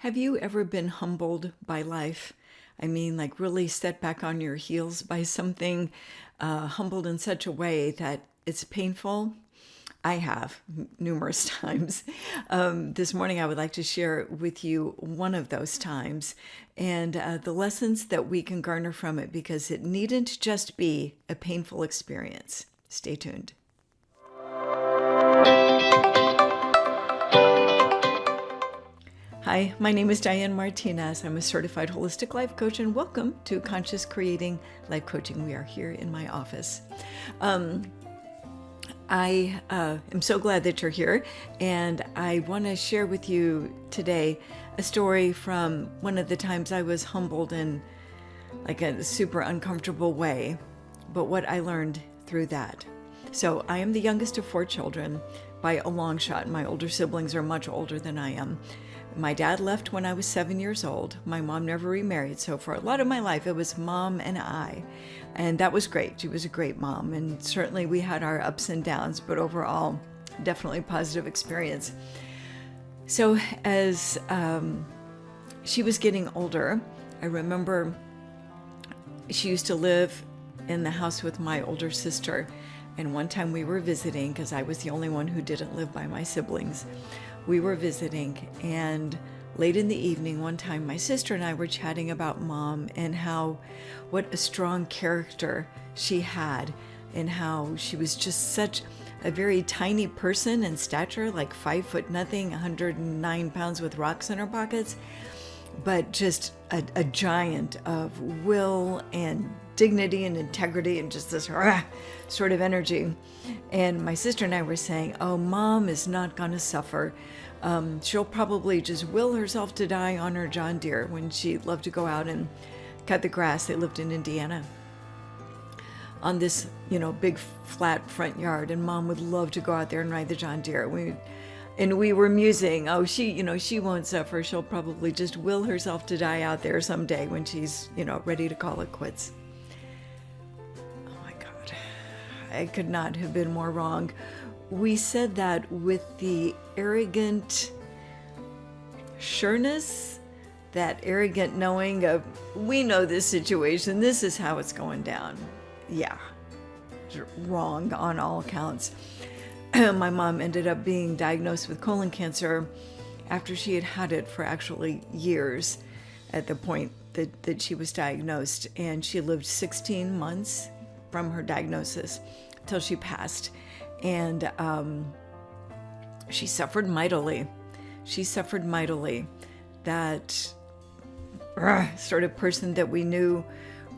Have you ever been humbled by life? I mean, like really set back on your heels by something, humbled in such a way that it's painful? I have numerous times. This morning, I would like to share with you one of those times and the lessons that we can garner from it because it needn't just be a painful experience. Stay tuned. Hi, my name is Diane Martinez. I'm a certified holistic life coach, and welcome to Conscious Creating Life Coaching. We are here in my office. I am so glad that you're here, and I want to share with you today a story from one of the times I was humbled in like a super uncomfortable way, but what I learned through that. So I am the youngest of 4 children by a long shot. My older siblings are much older than I am. My dad left when I was 7 years old. My mom never remarried, so for a lot of my life it was mom and I. And that was great. She was a great mom, and certainly we had our ups and downs, but overall, definitely positive experience. So as she was getting older, I remember she used to live in the house with my older sister. And one time we were visiting, because I was the only one who didn't live by my siblings. We were visiting, and late in the evening one time my sister and I were chatting about mom and what a strong character she had, and how she was just such a very tiny person in stature, like 5 foot nothing, 109 pounds with rocks in her pockets, but just a giant of will and dignity and integrity and just this sort of energy. And my sister and I were saying, oh, mom is not going to suffer. She'll probably just will herself to die on her John Deere when she loved to go out and cut the grass. They lived in Indiana on this, big flat front yard, and mom would love to go out there and ride the John Deere. We were musing, oh, she won't suffer. She'll probably just will herself to die out there someday when she's, ready to call it quits. Oh my God, I could not have been more wrong. We said that with the arrogant sureness, that arrogant knowing of, we know this situation, this is how it's going down. Yeah, wrong on all accounts. My mom ended up being diagnosed with colon cancer after she had had it for actually years at the point that she was diagnosed. And she lived 16 months from her diagnosis till she passed. And she suffered mightily. She suffered mightily. That sort of person that we knew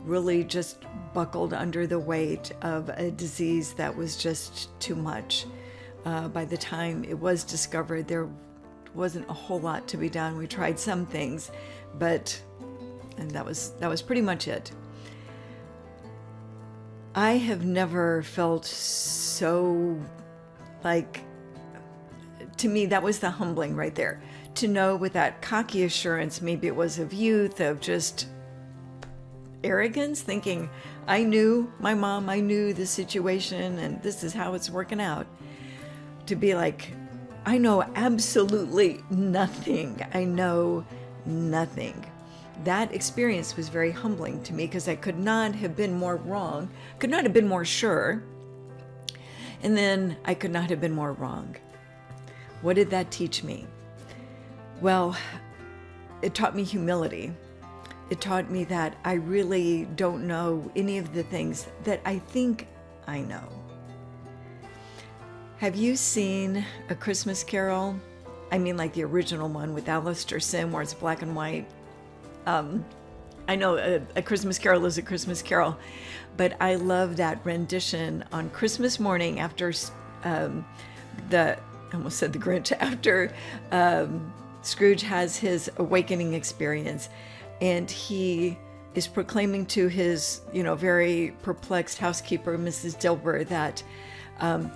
really just buckled under the weight of a disease that was just too much. By the time it was discovered, there wasn't a whole lot to be done. We tried some things, and that was pretty much it. I have never felt so, to me, that was the humbling right there. To know with that cocky assurance, maybe it was of youth, of just arrogance, thinking, I knew my mom, I knew the situation, and this is how it's working out. To be like, I know absolutely nothing. I know nothing. That experience was very humbling to me because I could not have been more wrong, could not have been more sure, and then I could not have been more wrong. What did that teach me? Well, it taught me humility. It taught me that I really don't know any of the things that I think I know. Have you seen A Christmas Carol? I mean, like the original one with Alistair Sim, where it's black and white. I know a Christmas Carol is a Christmas Carol, but I love that rendition on Christmas morning after I almost said the Grinch, after Scrooge has his awakening experience, and he is proclaiming to his, very perplexed housekeeper, Mrs. Dilber, that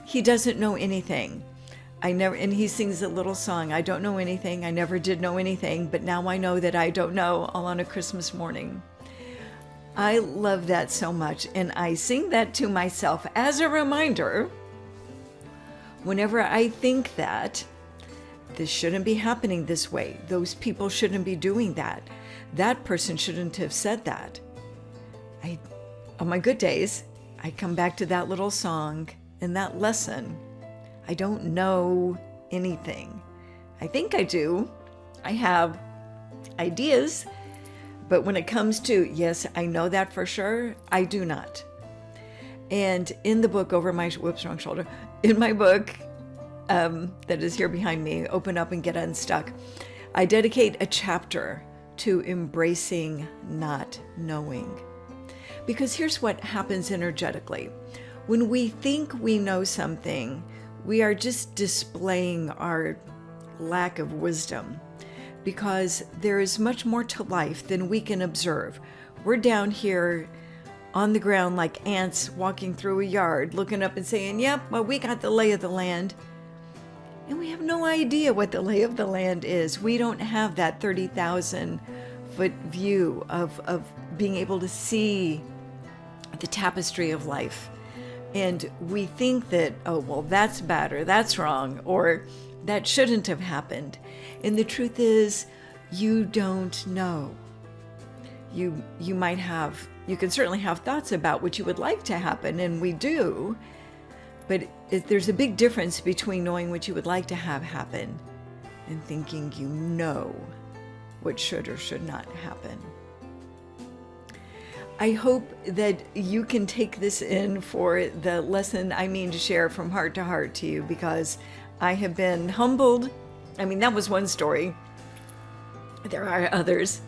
he doesn't know anything. And he sings a little song, I don't know anything, I never did know anything, but now I know that I don't know, all on a Christmas morning. I love that so much, and I sing that to myself as a reminder whenever I think that this shouldn't be happening this way. Those people shouldn't be doing that. That person shouldn't have said that. On my good days, I come back to that little song and that lesson. I don't know anything. I think I do. I have ideas, but when it comes to, yes, I know that for sure, I do not. And in the book, whoops, wrong shoulder. In my book, that is here behind me, Open Up and Get Unstuck, I dedicate a chapter to embracing not knowing. Because here's what happens energetically. When we think we know something, we are just displaying our lack of wisdom, because there is much more to life than we can observe. We're down here on the ground like ants walking through a yard, looking up and saying, yep, well, we got the lay of the land. And we have no idea what the lay of the land is. We don't have that 30,000 foot view of being able to see the tapestry of life. And we think that, oh, well, that's bad, or that's wrong, or that shouldn't have happened. And the truth is, you don't know. You can certainly have thoughts about what you would like to happen, and we do, but there's a big difference between knowing what you would like to have happen and thinking you know what should or should not happen. I hope that you can take this in for the lesson I mean to share from heart to heart to you, because I have been humbled. I mean, that was one story. There are others.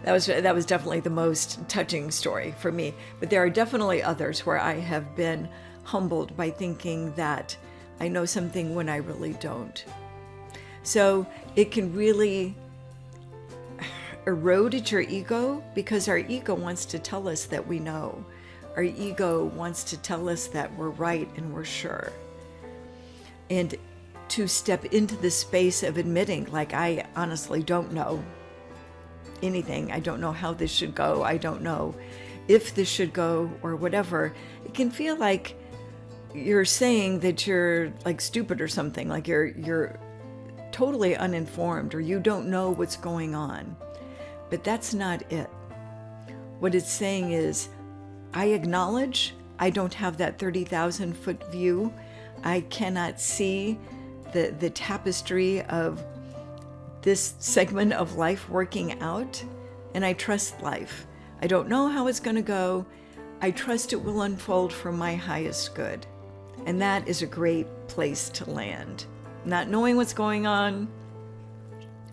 That was definitely the most touching story for me. But there are definitely others where I have been humbled by thinking that I know something when I really don't. So it can really erode at your ego, because our ego wants to tell us that we know. Our ego wants to tell us that we're right and we're sure. And to step into the space of admitting, like, I honestly don't know anything. I don't know how this should go. I don't know if this should go, or whatever. It can feel like you're saying that you're like stupid or something, like you're totally uninformed, or you don't know what's going on. But that's not it. What it's saying is, I acknowledge I don't have that 30,000 foot view. I cannot see the tapestry of this segment of life working out, and I trust life. I don't know how it's going to go. I trust it will unfold for my highest good. And that is a great place to land. Not knowing what's going on,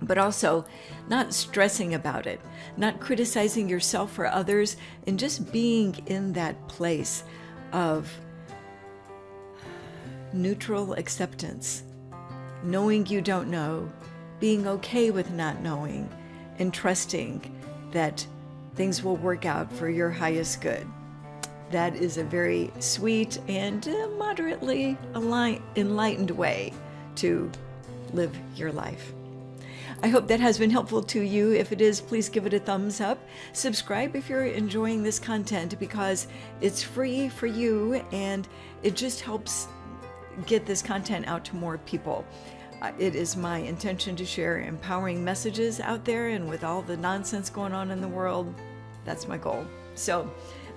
but also not stressing about it, not criticizing yourself or others, and just being in that place of neutral acceptance, knowing you don't know, being okay with not knowing, and trusting that things will work out for your highest good. That is a very sweet and moderately enlightened way to live your life. I hope that has been helpful to you. If it is, please give it a thumbs up. Subscribe if you're enjoying this content, because it's free for you and it just helps get this content out to more people. It is my intention to share empowering messages out there, and with all the nonsense going on in the world, that's my goal. So,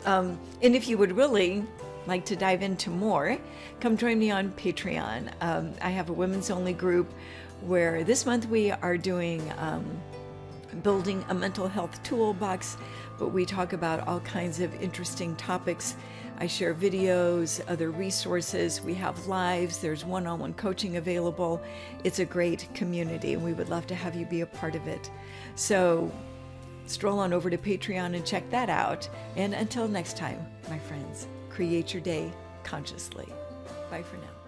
and if you would really like to dive into more, come join me on Patreon. I have a women's only group where this month we are doing building a mental health toolbox, but we talk about all kinds of interesting topics. I share videos, other resources. We have lives. There's one-on-one coaching available. It's a great community, and we would love to have you be a part of it. So stroll on over to Patreon and check that out. And until next time, my friends, create your day consciously. Bye for now.